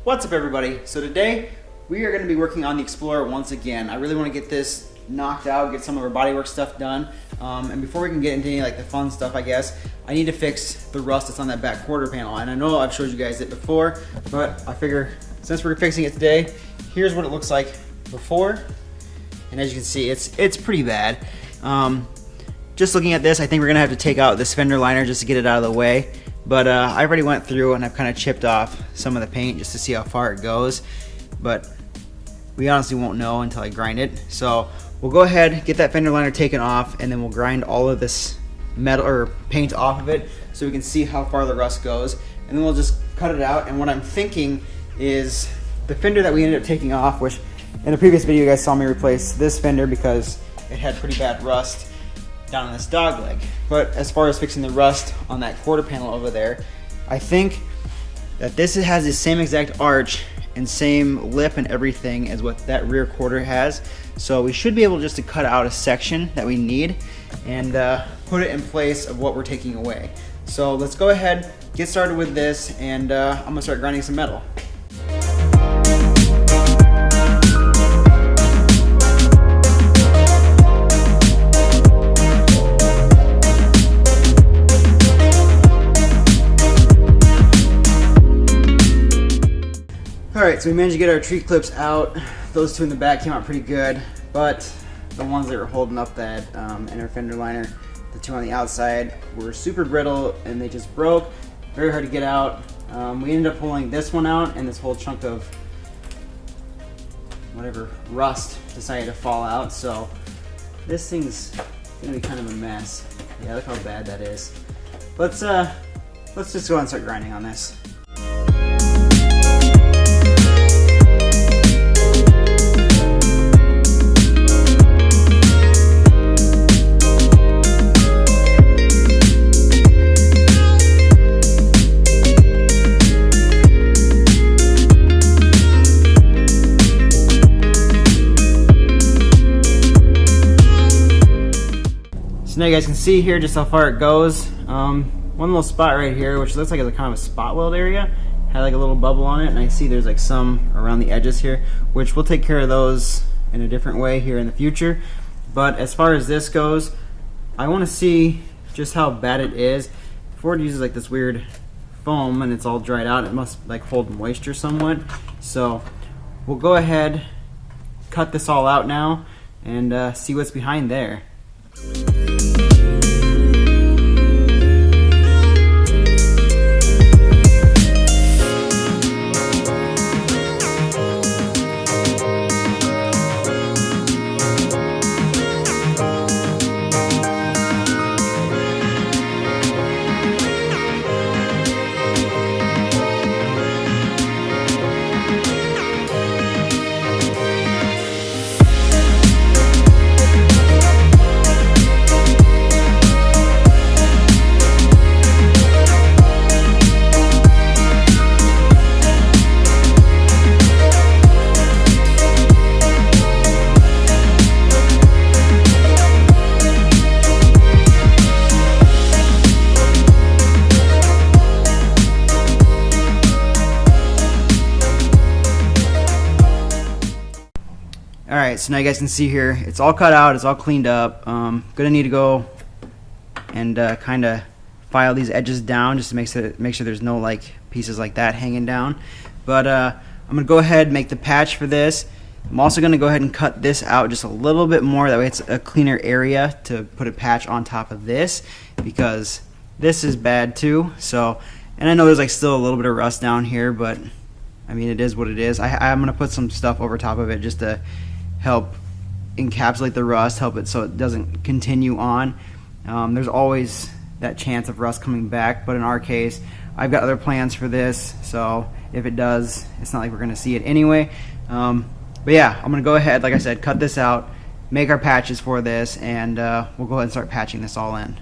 What's up, everybody? So today we are going to be working on the Explorer once again. I really want to get this knocked out, get some of our bodywork stuff done. And before we can get into any like the fun stuff, I guess, I need to fix the rust that's on that back quarter panel. And I know I've showed you guys it before, but I figure since we're fixing it today, here's what it looks like before. And as you can see, it's pretty bad. Just looking at this, I think we're gonna have to take out this fender liner just to get it out of the way. But I already went through and I've kind of chipped off some of the paint just to see how far it goes. But we honestly won't know until I grind it. So we'll go ahead, get that fender liner taken off, and then we'll grind all of this metal or paint off of it so we can see how far the rust goes. And then we'll just cut it out. And what I'm thinking is the fender that we ended up taking off, which in a previous video you guys saw me replace this fender because it had pretty bad rust down on this dog leg. But as far as fixing the rust on that quarter panel over there, I think that this has the same exact arch and same lip and everything as what that rear quarter has. So we should be able just to cut out a section that we need and put it in place of what we're taking away. So let's go ahead, get started with this, and I'm gonna start grinding some metal. Alright, so we managed to get our tree clips out. Those two in the back came out pretty good, but the ones that were holding up that inner fender liner, the two on the outside, were super brittle and they just broke. Very hard to get out. We ended up pulling this one out, and this whole chunk of whatever rust decided to fall out. So this thing's gonna be kind of a mess. Yeah, look how bad that is. Let's just go ahead and start grinding on this. So now you guys can see here just how far it goes. One little spot right here, which looks like it's a kind of a spot weld area, had like a little bubble on it, and I see there's like some around the edges here, which we'll take care of those in a different way here in the future. But as far as this goes, I want to see just how bad it is. Ford uses like this weird foam and it's all dried out. It must like hold moisture somewhat. So we'll go ahead, cut this all out now, and see what's behind there. Alright, so now you guys can see here, it's all cut out, it's all cleaned up. Gonna need to go and kind of file these edges down just to make sure there's no like pieces like that hanging down. But I'm gonna go ahead and make the patch for this. I'm also gonna go ahead and cut this out just a little bit more, that way it's a cleaner area to put a patch on top of this, because this is bad too. So, and I know there's like still a little bit of rust down here, but I mean, it is what it is. I'm gonna put some stuff over top of it just to help encapsulate the rust, help it so it doesn't continue on. There's always that chance of rust coming back, but in our case, I've got other plans for this, so if it does, it's not like we're gonna see it anyway. But yeah, I'm gonna go ahead, like I said, cut this out, make our patches for this, and we'll go ahead and start patching this all in.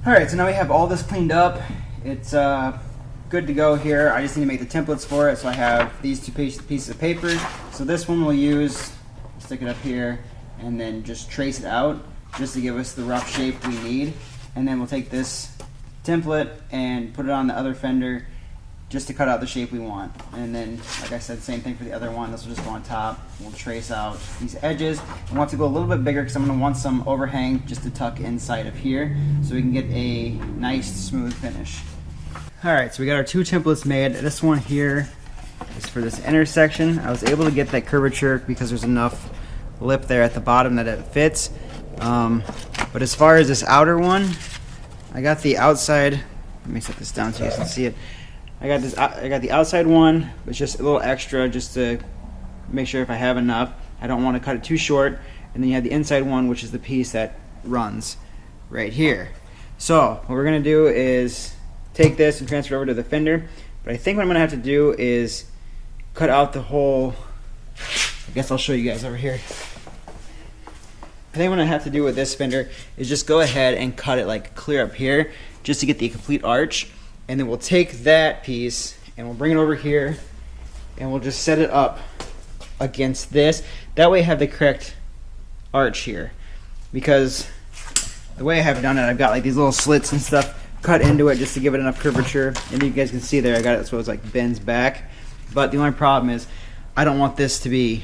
Alright, so now we have all this cleaned up. It's good to go here. I just need to make the templates for it, so I have these two pieces of paper. So this one we'll use, stick it up here, and then just trace it out just to give us the rough shape we need. And then we'll take this template and put it on the other fender just to cut out the shape we want. And then, like I said, same thing for the other one. This will just go on top. We'll trace out these edges. I want to go a little bit bigger because I'm going to want some overhang just to tuck inside of here so we can get a nice smooth finish. All right, so we got our 2 templates made. This one here is for this intersection. I was able to get that curvature because there's enough lip there at the bottom that it fits. But as far as this outer one, I got the outside. Let me set this down so you guys can see it. I got the outside one, but just a little extra just to make sure if I have enough. I don't want to cut it too short. And then you have the inside one, which is the piece that runs right here. So what we're gonna do is take this and transfer it over to the fender. But I think what I'm gonna have to do is cut out the whole, I guess I'll show you guys over here. I think what I have to do with this fender is just go ahead and cut it like clear up here just to get the complete arch. And then we'll take that piece and we'll bring it over here and we'll just set it up against this. That way I have the correct arch here. Because the way I have it done it, I've got like these little slits and stuff cut into it just to give it enough curvature. And you guys can see there, I got it so it's like bends back. But the only problem is I don't want this to be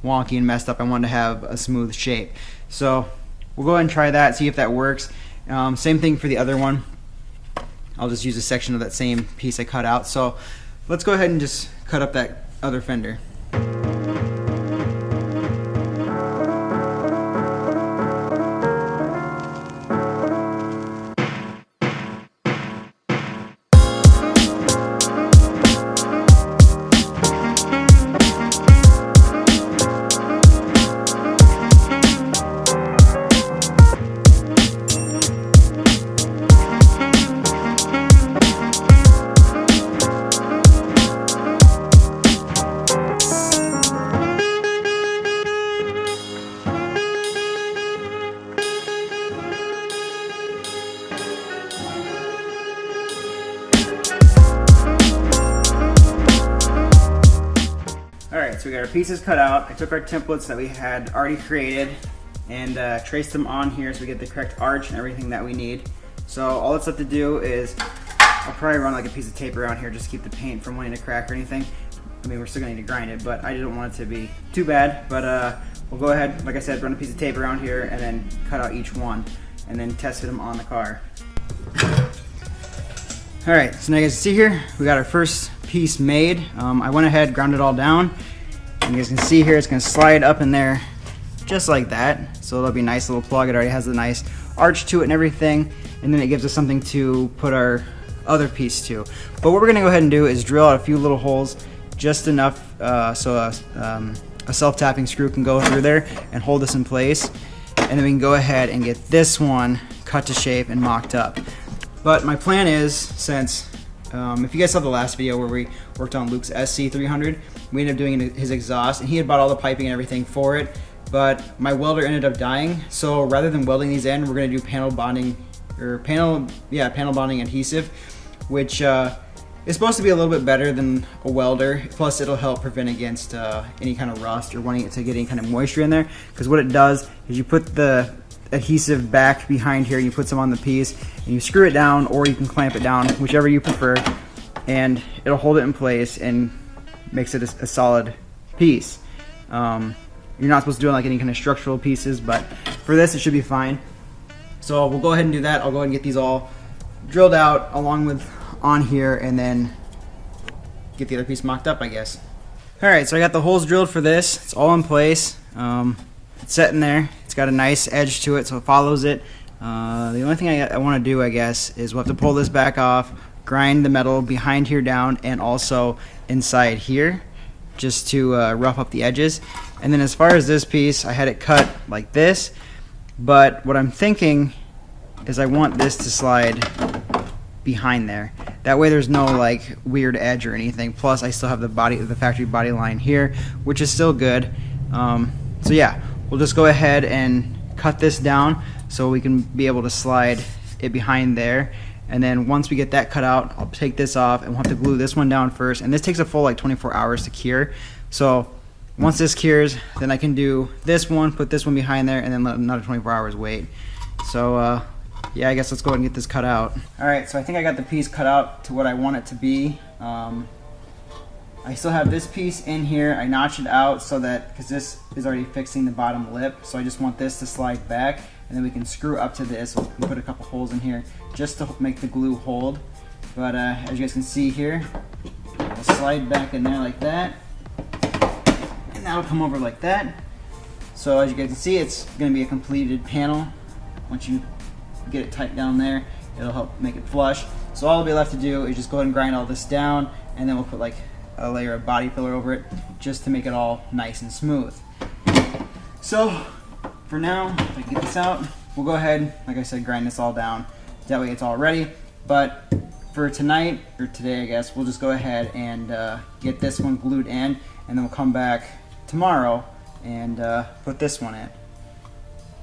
wonky and messed up. I want to have a smooth shape. So we'll go ahead and try that, see if that works. Same thing for the other one. I'll just use a section of that same piece I cut out. So let's go ahead and just cut up that other fender. Alright, so we got our pieces cut out. I took our templates that we had already created and traced them on here so we get the correct arch and everything that we need. So all that's left to do is, I'll probably run like a piece of tape around here just to keep the paint from wanting to crack or anything. I mean, we're still going to need to grind it, but I didn't want it to be too bad. But we'll go ahead, like I said, run a piece of tape around here and then cut out each one and then test fit them on the car. Alright, so now you guys can see here, we got our first piece made. I went ahead, ground it all down. And you guys can see here, it's going to slide up in there just like that. So it'll be a nice little plug. It already has a nice arch to it and everything. And then it gives us something to put our other piece to. But what we're going to go ahead and do is drill out a few little holes, just enough so a self-tapping screw can go through there and hold this in place. And then we can go ahead and get this one cut to shape and mocked up. But my plan is, since if you guys saw the last video where we worked on Luke's SC300, we ended up doing his exhaust, and he had bought all the piping and everything for it, but my welder ended up dying. So rather than welding these in, we're going to do panel bonding adhesive, which is supposed to be a little bit better than a welder. Plus, it'll help prevent against any kind of rust or wanting it to get any kind of moisture in there. Because what it does is you put the adhesive back behind here, you put some on the piece, and you screw it down, or you can clamp it down, whichever you prefer, and it'll hold it in place and makes it a solid piece. You're not supposed to do it like any kind of structural pieces, but for this it should be fine. So we'll go ahead and do that. I'll go ahead and get these all drilled out along with on here, and then get the other piece mocked up, I guess. Alright, so I got the holes drilled for this. It's all in place. It's set in there. It's got a nice edge to it, so it follows it. The only thing I want to do, I guess, is we'll have to pull this back off, grind the metal behind here down, and also inside here, just to rough up the edges. And then as far as this piece, I had it cut like this, but what I'm thinking is I want this to slide behind there. That way there's no like weird edge or anything. Plus I still have the factory body line here, which is still good. So yeah, we'll just go ahead and cut this down so we can be able to slide it behind there. And then once we get that cut out, I'll take this off and we'll have to glue this one down first. And this takes a full like 24 hours to cure. So once this cures, then I can do this one, put this one behind there, and then let another 24 hours wait. So yeah, I guess let's go ahead and get this cut out. Alright, so I think I got the piece cut out to what I want it to be. I still have this piece in here. I notched it out so that, because this is already fixing the bottom lip, so I just want this to slide back, and then we can screw up to this. We can put a couple holes in here just to make the glue hold. But as you guys can see here, it'll slide back in there like that, and that'll come over like that. So as you guys can see, it's going to be a completed panel. Once you get it tight down there, it'll help make it flush. So all will be left to do is just go ahead and grind all this down, and then we'll put like a layer of body filler over it just to make it all nice and smooth. So for now, if I can get this out, we'll go ahead, like I said, grind this all down. That way it's all ready. But for tonight, or today I guess, we'll just go ahead and get this one glued in, and then we'll come back tomorrow and put this one in.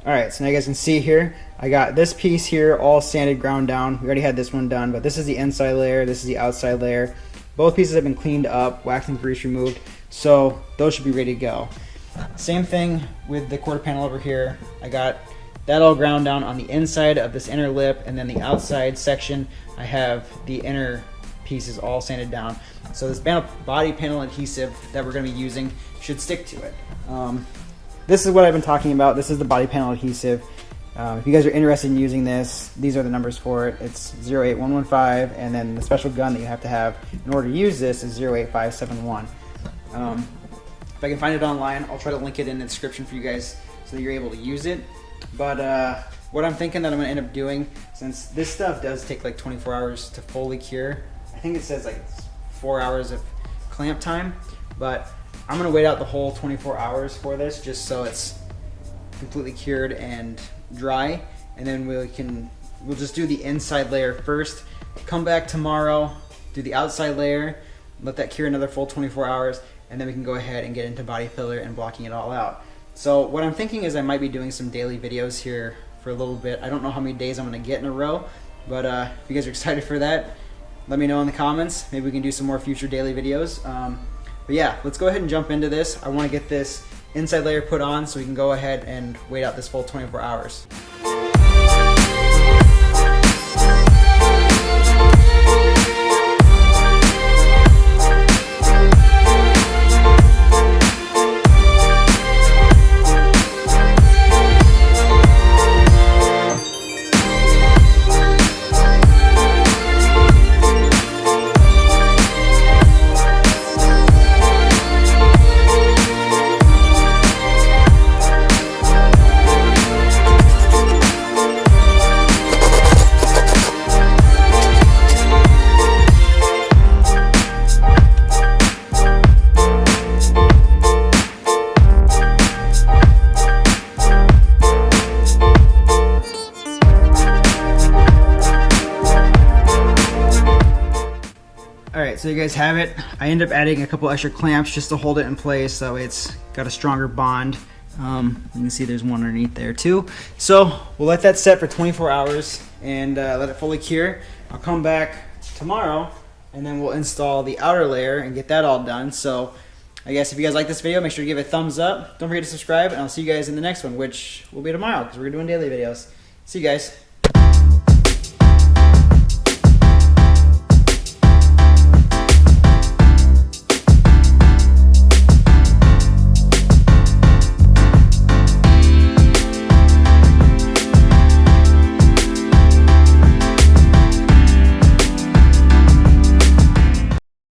Alright, so now you guys can see here, I got this piece here all sanded, ground down. We already had this one done, but this is the inside layer, this is the outside layer. Both pieces have been cleaned up, wax and grease removed, so those should be ready to go. Same thing with the quarter panel over here. I got that all ground down on the inside of this inner lip, and then the outside section, I have the inner pieces all sanded down. So this body panel adhesive that we're going to be using should stick to it. This is what I've been talking about. This is the body panel adhesive. If you guys are interested in using this, these are the numbers for it. It's 08115, and then the special gun that you have to have in order to use this is 08571. If I can find it online, I'll try to link it in the description for you guys so that you're able to use it. But what I'm thinking that I'm going to end up doing, since this stuff does take like 24 hours to fully cure, I think it says like 4 hours of clamp time, but I'm going to wait out the whole 24 hours for this just so it's completely cured and dry, and then we'll just do the inside layer first, come back tomorrow, do the outside layer, let that cure another full 24 hours, and then we can go ahead and get into body filler and blocking it all out. So what I'm thinking is I might be doing some daily videos here for a little bit. I don't know how many days I'm going to get in a row, but if you guys are excited for that, let me know in the comments. Maybe we can do some more future daily videos. But yeah, let's go ahead and jump into this. I want to get this inside layer put on so we can go ahead and wait out this full 24 hours. Alright, so you guys have it. I end up adding a couple extra clamps just to hold it in place so it's got a stronger bond. You can see there's one underneath there too. So we'll let that set for 24 hours and let it fully cure. I'll come back tomorrow and then we'll install the outer layer and get that all done. So I guess if you guys like this video, make sure to give it a thumbs up. Don't forget to subscribe, and I'll see you guys in the next one, which will be tomorrow because we're doing daily videos. See you guys.